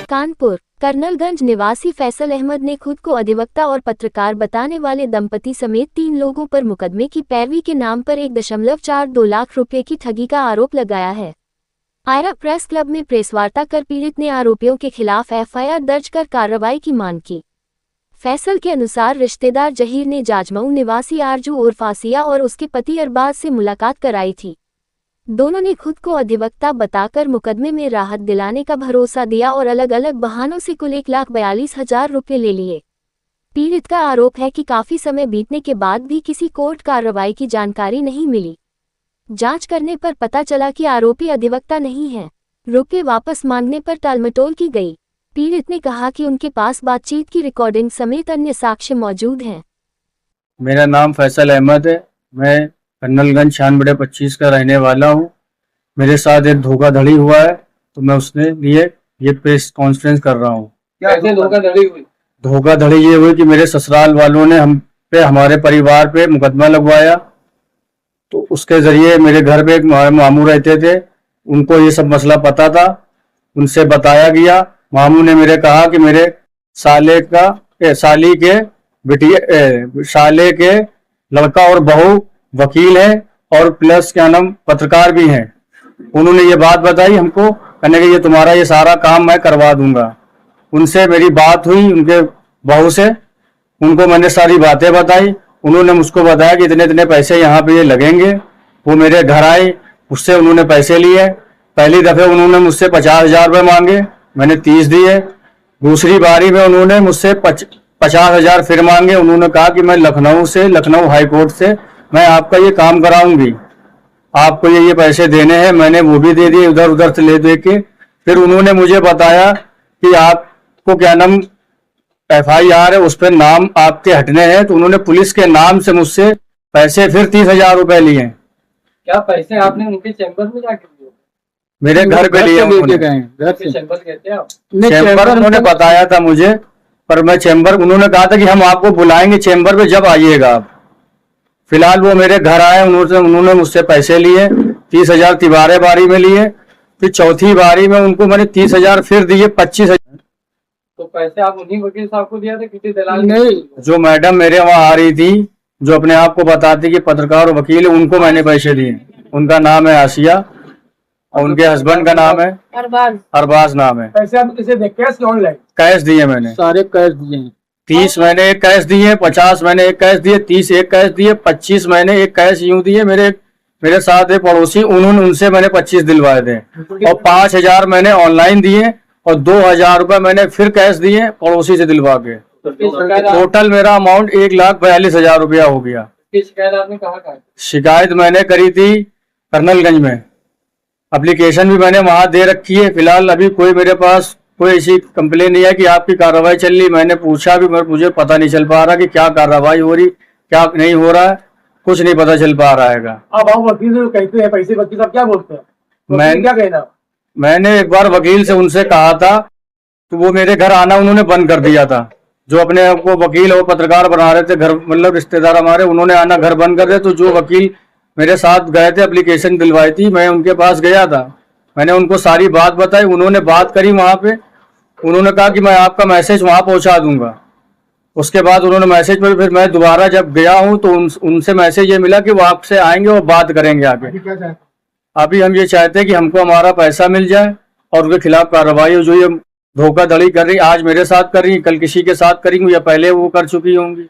कानपुर कर्नलगंज निवासी फैसल अहमद ने खुद को अधिवक्ता और पत्रकार बताने वाले दंपति समेत 3 लोगों पर मुकदमे की पैरवी के नाम पर 1.42 लाख रुपए की ठगी का आरोप लगाया है। आयरा प्रेस क्लब में प्रेसवार्ता कर पीड़ित ने आरोपियों के खिलाफ एफआईआर दर्ज कर कार्रवाई की मांग की। फैसल के अनुसार रिश्तेदार जहीर ने जाजमऊ निवासी आरजू उर्फ आसिया और उसके पति अरबाज से मुलाकात कराई थी। दोनों ने खुद को अधिवक्ता बताकर मुकदमे में राहत दिलाने का भरोसा दिया और अलग अलग बहानों से कुल 1,42,000 रुपये ले लिए। पीड़ित का आरोप है कि काफी समय बीतने के बाद भी किसी कोर्ट कार्रवाई की जानकारी नहीं मिली। जांच करने पर पता चला कि आरोपी अधिवक्ता नहीं है। रुपये वापस मांगने पर टालमटोल की गई। पीड़ित ने कहा कि उनके पास बातचीत की रिकॉर्डिंग समेत अन्य साक्ष्य मौजूद हैं। मेरा नाम फैसल अहमद है। मैं कर्नलगंज 96/25 का रहने वाला हूँ। मेरे साथ एक धोखाधड़ी हुआ है, तो मैं उसने लिए ये प्रेस कॉन्फ्रेंस कर रहा हूँ। क्या धोखाधड़ी हुई? धोखाधड़ी ये हुई कि मेरे ससुराल वालों ने हम पे, हमारे परिवार पे मुकदमा लगवाया। तो उसके जरिए मेरे घर पे एक मामू रहते थे, उनको ये सब मसला पता था। उनसे बताया गया। मामू ने मेरे कहा कि मेरे साले के लड़का और बहू वकील है और प्लस क्या नाम पत्रकार भी हैं। उन्होंने ये बात बताई हमको, कहने कि ये तुम्हारा ये सारा काम मैं करवा दूंगा। उनसे मेरी बात हुई, उनके बहू से, उनको मैंने सारी बातें बताई। उन्होंने मुझको बताया कि इतने इतने पैसे यहाँ पे ये लगेंगे। वो मेरे घर आए, उससे उन्होंने पैसे लिए। पहली दफे उन्होंने मुझसे 50,000 रुपये मांगे, मैंने 30 दिए। दूसरी बारी में उन्होंने मुझसे 50,000 फिर मांगे। उन्होंने कहा कि मैं लखनऊ हाई कोर्ट से मैं आपका ये काम कराऊंगी, आपको ये पैसे देने हैं। मैंने वो भी दे दिए, उधर उधर से ले दे के। फिर उन्होंने मुझे बताया कि आपको क्या नाम एफआईआर है, उस पर नाम आपके हटने हैं। तो उन्होंने पुलिस के नाम से मुझसे पैसे फिर 30,000 रुपए लिए। क्या पैसे आपने उनके चैम्बर में जाके दिए? मेरे घर पे लिए। चैम्बर उन्होंने बताया था मुझे, पर मैं चैम्बर, उन्होंने कहा था कि हम आपको बुलाएंगे चैम्बर पे, जब आइएगा आप। फिलहाल वो मेरे घर आए, उन्होंने मुझसे पैसे लिए। 30,000 तिबारे बारी में लिए। फिर चौथी बारी में उनको मैंने 30,000 फिर दिए। 25,000 तो पैसे आप उन्हीं वकील साहब को दिया था? किसी दलाल? नहीं, जो मैडम मेरे वहाँ आ रही थी, जो अपने आप को बताती कि पत्रकार और वकील है, उनको मैंने पैसे दिए। उनका नाम है आसिया और उनके हस्बैंड का नाम है अरबाज नाम है। पैसे आप किसे दे? Cash online? कैश दिए मैंने, सारे कैश दिए। 30 मैंने एक कैश दिए, 50 मैंने एक कैश दिए, 30 एक कैश दिए, 25 मैंने एक कैश यूं दिए। मेरे साथ एक पड़ोसी, उनसे मैंने 25 दिलवाए थे और 5,000 मैंने ऑनलाइन दिए और 2,000 रुपए मैंने फिर कैश दिए पड़ोसी से दिलवा के। टोटल मेरा अमाउंट 1,42,000 रुपया हो गया। शिकायत आपने कहाँ कहा? शिकायत मैंने करी थी कर्नलगंज में। एप्लीकेशन भी मैंने वहां दे रखी है। फिलहाल अभी कोई मेरे पास कोई ऐसी कंप्लेन नहीं है कि आपकी कार्रवाई चल रही। मैंने पूछा भी, मुझे पता नहीं चल पा रहा कि क्या कार्रवाई हो रही, क्या नहीं हो रहा है, कुछ नहीं पता चल पा रहा है। अब आप वकील कहते हैं पैसे, वकील साहब क्या बोलते हैं? मैं क्या कहना? मैंने एक बार वकील से उनसे कहा था, तो वो मेरे घर आना उन्होंने बंद कर दिया था। जो अपने आप को वकील और पत्रकार बना रहे थे, घर मतलब रिश्तेदार हमारे, उन्होंने आना घर बंद कर दिया। तो जो वकील मेरे साथ गए थे, एप्लीकेशन दिलवाई थी, मैं उनके पास गया था। मैंने उनको सारी बात बताई, उन्होंने बात करी वहां पे। उन्होंने कहा कि मैं आपका मैसेज वहां पहुंचा दूंगा। उसके बाद उन्होंने मैसेज पर, फिर मैं दोबारा जब गया हूं तो उनसे मैसेज ये मिला कि वो आपसे आएंगे और बात करेंगे आगे। अभी हम ये चाहते हैं कि हमको हमारा पैसा मिल जाए और उनके खिलाफ कार्रवाई हो। जो ये धोखाधड़ी कर रही, आज मेरे साथ कर रही, कल किसी के साथ करेंगी या पहले वो कर चुकी होंगी।